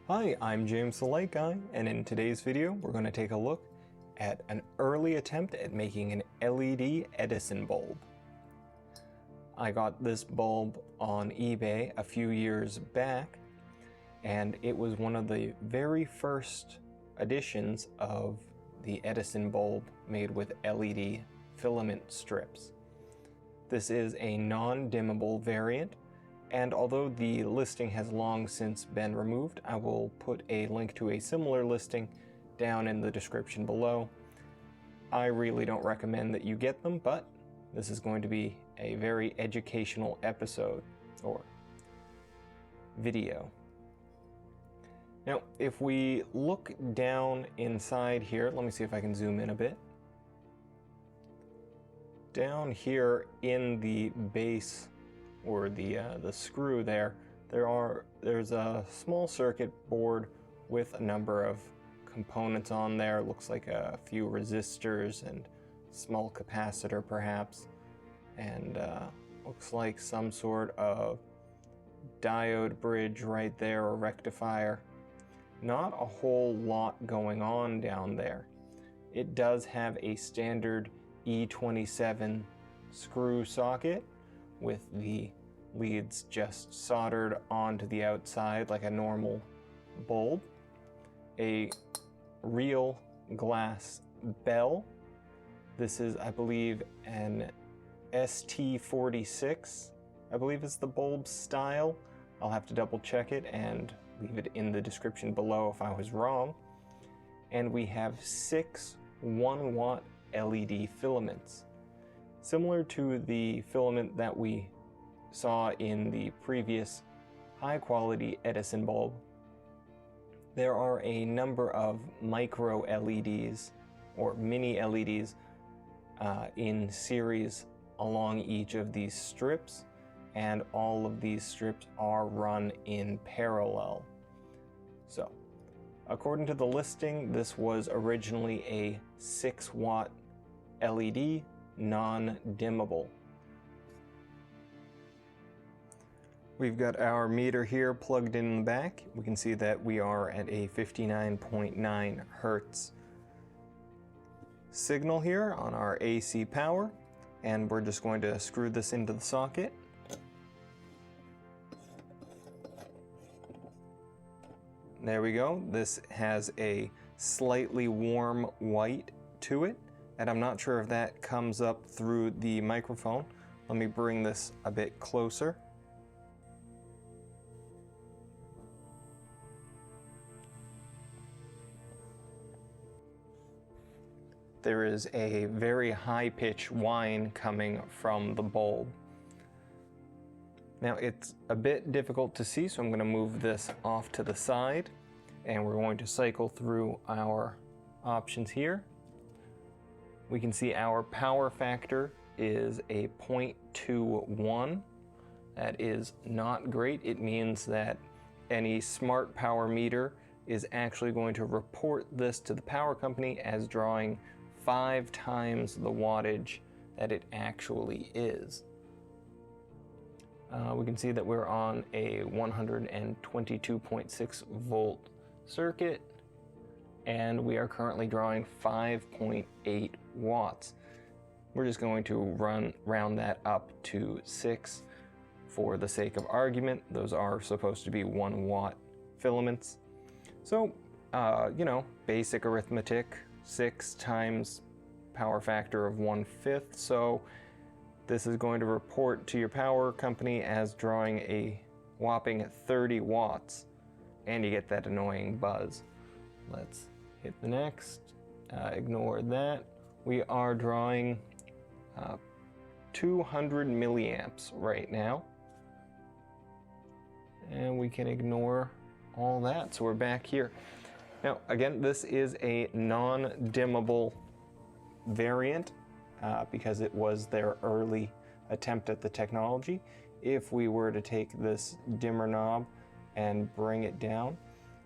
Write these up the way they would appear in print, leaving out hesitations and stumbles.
Hi, I'm James the Light Guy, and in today's video we're going to take a look at an early attempt at making an LED Edison bulb. I got this bulb on eBay a few years back, and it was one of the very first editions of the Edison bulb made with LED filament strips. This is a non-dimmable variant, and although the listing has long since been removed, I will put a link to a similar listing down in the description below. I really don't recommend that you get them, but this is going to be a very educational episode or video. Now, if we look down inside here, let me see if I can zoom in a bit. Down here in the base, or the screw there's a small circuit board with a number of components on there. It looks like a few resistors and small capacitor perhaps, and looks like some sort of diode bridge right there, or rectifier. Not a whole lot going on down there. It does have a standard E27 screw socket with the leads just soldered onto the outside like a normal bulb. A real glass bell. This is, I believe, an ST46, I believe is the bulb style. I'll have to double check it and leave it in the description below if I was wrong. And we have 6 1-watt LED filaments. Similar to the filament that we saw in the previous high-quality Edison bulb, there are a number of micro LEDs or mini LEDs in series along each of these strips, and all of these strips are run in parallel. So, according to the listing, this was originally a 6-watt LED, non-dimmable. We've got our meter here plugged in the back. We can see that we are at a 59.9 Hertz signal here on our AC power, and we're just going to screw this into the socket. There we go. This has a slightly warm white to it, and I'm not sure if that comes up through the microphone. Let me bring this a bit closer. There is a very high-pitched whine coming from the bulb. Now, it's a bit difficult to see, so I'm going to move this off to the side, and we're going to cycle through our options here. We can see our power factor is a 0.21. That is not great. It means that any smart power meter is actually going to report this to the power company as drawing 5 times the wattage that it actually is. We can see that we're on a 122.6 volt circuit, and we are currently drawing 5.8 watts. We're just going to round that up to 6 for the sake of argument. Those are supposed to be 1-watt filaments. So, you know, basic arithmetic. 6 times power factor of 1/5, so this is going to report to your power company as drawing a whopping 30 watts, and you get that annoying buzz. Let's hit the next, ignore that. We are drawing 200 milliamps right now, and we can ignore all that, so we're back here. Now, again, this is a non-dimmable variant because it was their early attempt at the technology. If we were to take this dimmer knob and bring it down,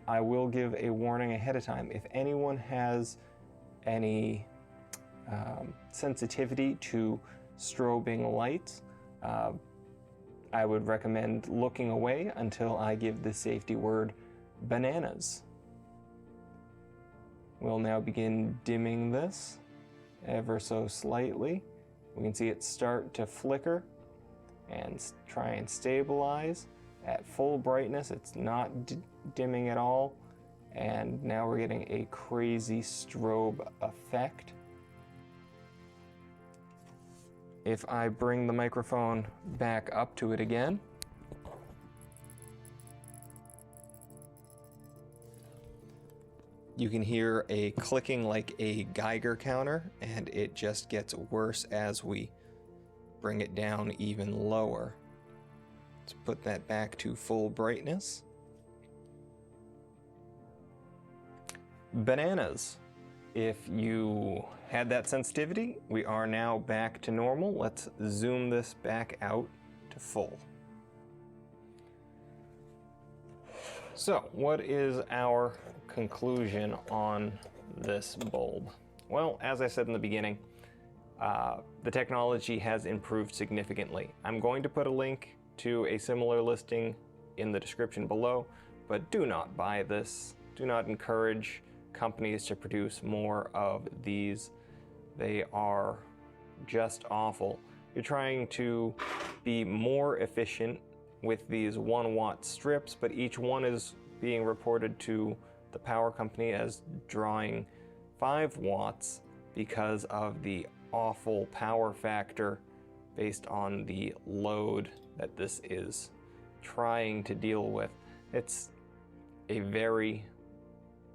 I will give a warning ahead of time. If anyone has any sensitivity to strobing lights, I would recommend looking away until I give the safety word bananas. We'll now begin dimming this ever so slightly. We can see it start to flicker and try and stabilize. At full brightness, it's not dimming at all. And now we're getting a crazy strobe effect. If I bring the microphone back up to it again, you can hear a clicking like a Geiger counter, and it just gets worse as we bring it down even lower. Let's put that back to full brightness. Bananas. If you had that sensitivity, we are now back to normal. Let's zoom this back out to full. So, what is our conclusion on this bulb? Well, as I said in the beginning, the technology has improved significantly. I'm going to put a link to a similar listing in the description below, but do not buy this. Do not encourage companies to produce more of these. They are just awful. You're trying to be more efficient with these 1 watt strips, but each one is being reported to the power company as drawing 5 watts because of the awful power factor based on the load that this is trying to deal with. It's a very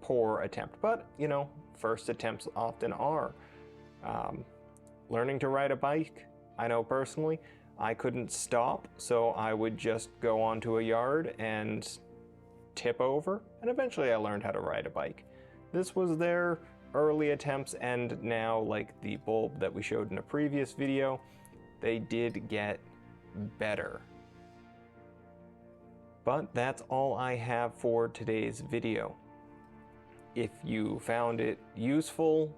poor attempt, but you know, first attempts often are. Learning to ride a bike, I know personally, I couldn't stop, so I would just go onto a yard and tip over, and eventually I learned how to ride a bike. This was their early attempts, and now, like the bulb that we showed in a previous video, they did get better. But that's all I have for today's video. If you found it useful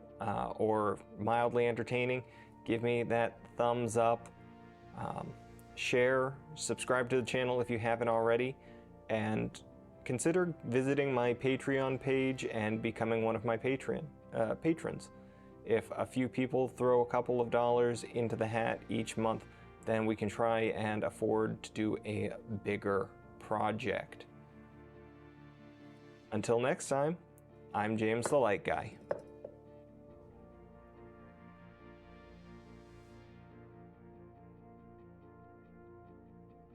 or mildly entertaining, give me that thumbs up, share, subscribe to the channel if you haven't already, and consider visiting my Patreon page and becoming one of my patrons. If a few people throw a couple of dollars into the hat each month, then we can try and afford to do a bigger project. Until next time, I'm James the Light Guy.